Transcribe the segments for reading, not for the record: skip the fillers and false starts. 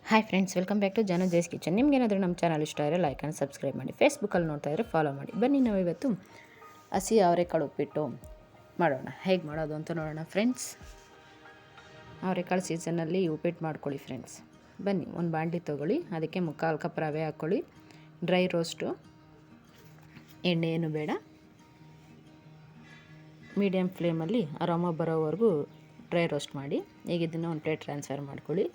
Hi friends, welcome back to Janu Jay's kitchen. ನಿಮ್ಗೇನಾದರೂ ನಮ್ಮ channel ಇಷ್ಟ ಆದರೆ ಲೈಕ್ ಆ್ಯಂಡ್ ಸಬ್ಸ್ಕ್ರೈಬ್ ಮಾಡಿ. ಫೇಸ್ಬುಕ್ಕಲ್ಲಿ ನೋಡ್ತಾ ಇದ್ದರೆ ಫಾಲೋ ಮಾಡಿ. ಬನ್ನಿ ನಾವು ಇವತ್ತು ಹಸಿ ಅವರೆಕಾಳು ಉಪ್ಪಿಟ್ಟು ಮಾಡೋಣ. ಹೇಗೆ ಮಾಡೋದು ಅಂತ ನೋಡೋಣ ಫ್ರೆಂಡ್ಸ್. ಅವರೆಕಾಳು ಸೀಸನ್ನಲ್ಲಿ ಉಪ್ಪಿಟ್ಟು ಮಾಡ್ಕೊಳ್ಳಿ ಫ್ರೆಂಡ್ಸ್. ಬನ್ನಿ, ಒಂದು ಬಾಣಲಿ ತೊಗೊಳ್ಳಿ, ಅದಕ್ಕೆ 3/4 ಕಪ್ ರವೆ ಹಾಕ್ಕೊಳ್ಳಿ. ಡ್ರೈ ರೋಸ್ಟು, ಎಣ್ಣೆ ಏನು ಬೇಡ, ಮೀಡಿಯಮ್ ಫ್ಲೇಮಲ್ಲಿ ಅರೋಮ ಬರೋವರೆಗೂ ಡ್ರೈ ರೋಸ್ಟ್ ಮಾಡಿ. ಈಗ ಇದನ್ನು ಒಂದು ಪ್ಲೇಟ್ ಟ್ರಾನ್ಸ್ಫರ್ ಮಾಡ್ಕೊಳ್ಳಿ.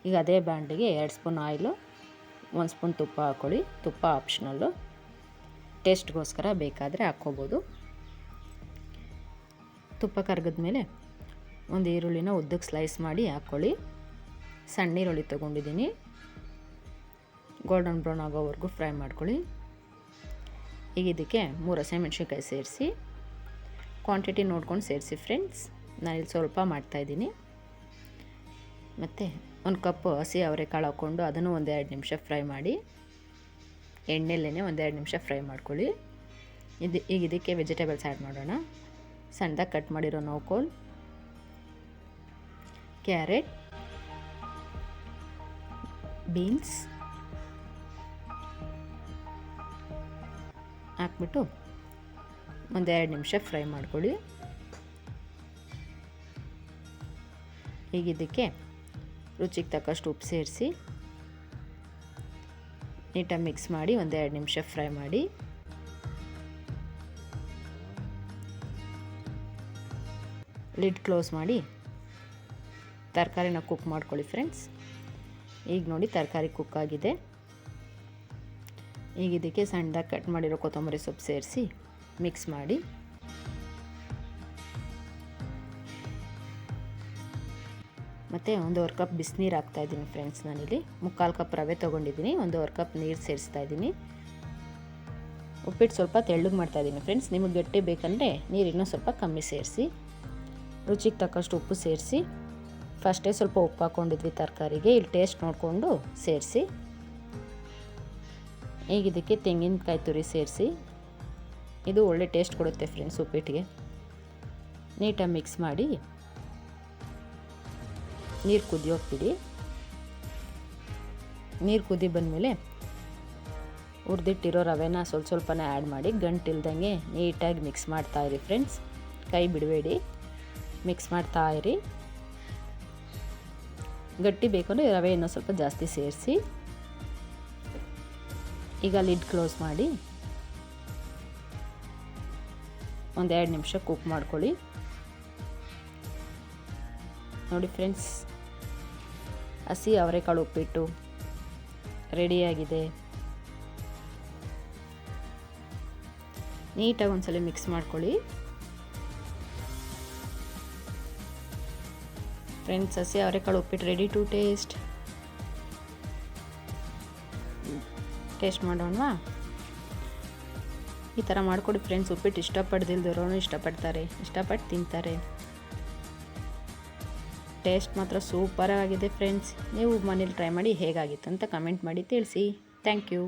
ಈಗ ಅದೇ ಬಾಣಲಿಗೆ 2 ಸ್ಪೂನ್ ಆಯಿಲು, 1 ಸ್ಪೂನ್ ತುಪ್ಪ ಹಾಕ್ಕೊಳ್ಳಿ. ತುಪ್ಪ ಆಪ್ಷನಲ್ಲು, ಟೇಸ್ಟ್ಗೋಸ್ಕರ ಬೇಕಾದರೆ ಹಾಕ್ಕೋಬೋದು. ತುಪ್ಪ ಕರಗಿದ ಮೇಲೆ ಒಂದು ಈರುಳ್ಳಿನ ಉದ್ದಕ್ಕೆ ಸ್ಲೈಸ್ ಮಾಡಿ ಹಾಕ್ಕೊಳ್ಳಿ. ಸಣ್ಣ ಈರುಳ್ಳಿ ತೊಗೊಂಡಿದ್ದೀನಿ. ಗೋಲ್ಡನ್ ಬ್ರೌನ್ ಆಗೋವರೆಗೂ ಫ್ರೈ ಮಾಡ್ಕೊಳ್ಳಿ. ಈಗ ಇದಕ್ಕೆ 3 ಹಸಿಮೆಣ್ಸಿನ್ಕಾಯಿ ಸೇರಿಸಿ, ಕ್ವಾಂಟಿಟಿ ನೋಡ್ಕೊಂಡು ಸೇರಿಸಿ ಫ್ರೆಂಡ್ಸ್. ನಾನಿಲ್ಲಿ ಸ್ವಲ್ಪ ಮಾಡ್ತಾಯಿದ್ದೀನಿ. ಮತ್ತು 1 ಕಪ್ ಹಸಿ ಅವರೆಕಾಳು ಹಾಕ್ಕೊಂಡು ಅದನ್ನು 1-2 ನಿಮಿಷ ಫ್ರೈ ಮಾಡಿ, ಎಣ್ಣೆಲ್ಲೇ 1-2 ನಿಮಿಷ ಫ್ರೈ ಮಾಡ್ಕೊಳ್ಳಿ. ಈಗ ಇದಕ್ಕೆ ವೆಜಿಟೇಬಲ್ಸ್ ಆ್ಯಡ್ ಮಾಡೋಣ. ಸಣ್ಣದಾಗಿ ಕಟ್ ಮಾಡಿರೋ ನೌಕೋಲ್, ಕ್ಯಾರೆಟ್, ಬೀನ್ಸ್ ಹಾಕ್ಬಿಟ್ಟು 1-2 ನಿಮಿಷ ಫ್ರೈ ಮಾಡ್ಕೊಳ್ಳಿ. ಈಗ ಇದಕ್ಕೆ ರುಚಿಗೆ ತಕ್ಕಷ್ಟು ಉಪ್ಪು ಸೇರಿಸಿ ನೀಟಾಗಿ ಮಿಕ್ಸ್ ಮಾಡಿ 1-2 ನಿಮಿಷ ಫ್ರೈ ಮಾಡಿ. ಲಿಡ್ ಕ್ಲೋಸ್ ಮಾಡಿ ತರಕಾರಿನ ಕುಕ್ ಮಾಡ್ಕೊಳ್ಳಿ ಫ್ರೆಂಡ್ಸ್. ಈಗ ನೋಡಿ ತರಕಾರಿ ಕುಕ್ ಆಗಿದೆ. ಈಗ ಇದಕ್ಕೆ ಸಣ್ಣದಾಗಿ ಕಟ್ ಮಾಡಿರೋ ಕೊತ್ತಂಬರಿ ಸೊಪ್ಪು ಸೇರಿಸಿ ಮಿಕ್ಸ್ ಮಾಡಿ. ಮತ್ತು 1/2 ಕಪ್ ಬಿಸಿನೀರು ಹಾಕ್ತಾಯಿದ್ದೀನಿ ಫ್ರೆಂಡ್ಸ್. ನಾನಿಲ್ಲಿ 3/4 ಕಪ್ ರವೆ ತೊಗೊಂಡಿದ್ದೀನಿ. 1/2 ಕಪ್ ನೀರು ಸೇರಿಸ್ತಾ ಇದ್ದೀನಿ. ಉಪ್ಪಿಟ್ಟು ಸ್ವಲ್ಪ ತೆಳ್ಳಗೆ ಮಾಡ್ತಾಯಿದ್ದೀನಿ ಫ್ರೆಂಡ್ಸ್. ನಿಮಗೆ ಗಟ್ಟಿ ಬೇಕಂದರೆ ನೀರು ಇನ್ನೂ ಸ್ವಲ್ಪ ಕಮ್ಮಿ ಸೇರಿಸಿ. ರುಚಿಗೆ ತಕ್ಕಷ್ಟು ಉಪ್ಪು ಸೇರಿಸಿ. ಫಸ್ಟೇ ಸ್ವಲ್ಪ ಉಪ್ಪು ಹಾಕ್ಕೊಂಡಿದ್ವಿ ತರಕಾರಿಗೆ, ಇಲ್ಲಿ ಟೇಸ್ಟ್ ನೋಡಿಕೊಂಡು ಸೇರಿಸಿ. ಈಗ ಇದಕ್ಕೆ ತೆಂಗಿನಕಾಯಿ ತುರಿ ಸೇರಿಸಿ. ಇದು ಒಳ್ಳೆ ಟೇಸ್ಟ್ ಕೊಡುತ್ತೆ ಫ್ರೆಂಡ್ಸ್ ಉಪ್ಪಿಟ್ಟಿಗೆ. ನೀಟಾಗಿ ಮಿಕ್ಸ್ ಮಾಡಿ ನೀರು ಕುದಿಯೋಗ್ಬಿಡಿ. ನೀರು ಕುದಿ ಬಂದಮೇಲೆ ಹುರಿದಿಟ್ಟಿರೋ ರವೆನ ಸ್ವಲ್ಪನೇ ಆ್ಯಡ್ ಮಾಡಿ ಗಂಟಿಲ್ದಂಗೆ ನೀಟಾಗಿ ಮಿಕ್ಸ್ ಮಾಡ್ತಾಯಿರಿ ಫ್ರೆಂಡ್ಸ್. ಕೈ ಬಿಡಬೇಡಿ, ಮಿಕ್ಸ್ ಮಾಡ್ತಾಯಿರಿ. ಗಟ್ಟಿ ಬೇಕು ಅಂದರೆ ರವೆ ಇನ್ನೂ ಸ್ವಲ್ಪ ಜಾಸ್ತಿ ಸೇರಿಸಿ. ಈಗ ಲಿಡ್ ಕ್ಲೋಸ್ ಮಾಡಿ 1-2 ನಿಮಿಷ ಕುಕ್ ಮಾಡ್ಕೊಳ್ಳಿ. ನೋಡಿ ಫ್ರೆಂಡ್ಸ್, ಹಸಿ ಅವರೆಕಾಳು ಉಪ್ಪಿಟ್ಟು ರೆಡಿಯಾಗಿದೆ. ನೀಟಾಗಿ ಒಂದ್ಸಲ ಮಿಕ್ಸ್ ಮಾಡ್ಕೊಳ್ಳಿ ಫ್ರೆಂಡ್ಸ್. ಹಸಿ ಅವರೆಕಾಳು ಉಪ್ಪಿಟ್ಟು ರೆಡಿ ಟು ಟೇಸ್ಟ್ ಮಾಡೋಣವಾ? ಈ ಥರ ಮಾಡಿಕೊಡಿ ಫ್ರೆಂಡ್ಸ್. ಉಪ್ಪಿಟ್ಟು ಇಷ್ಟಪಡ್ದಿಲ್ದಿರೋನು ಇಷ್ಟಪಟ್ಟು ತಿಂತಾರೆ. ಟೇಸ್ಟ್ ಮಾತ್ರ ಸೂಪರ್ ಆಗಿದೆ ಫ್ರೆಂಡ್ಸ್. ನೀವು ಮನೇಲಿ ಟ್ರೈ ಮಾಡಿ ಹೇಗಾಗಿತ್ತು ಅಂತ ಕಮೆಂಟ್ ಮಾಡಿ ತಿಳಿಸಿ. Thank you.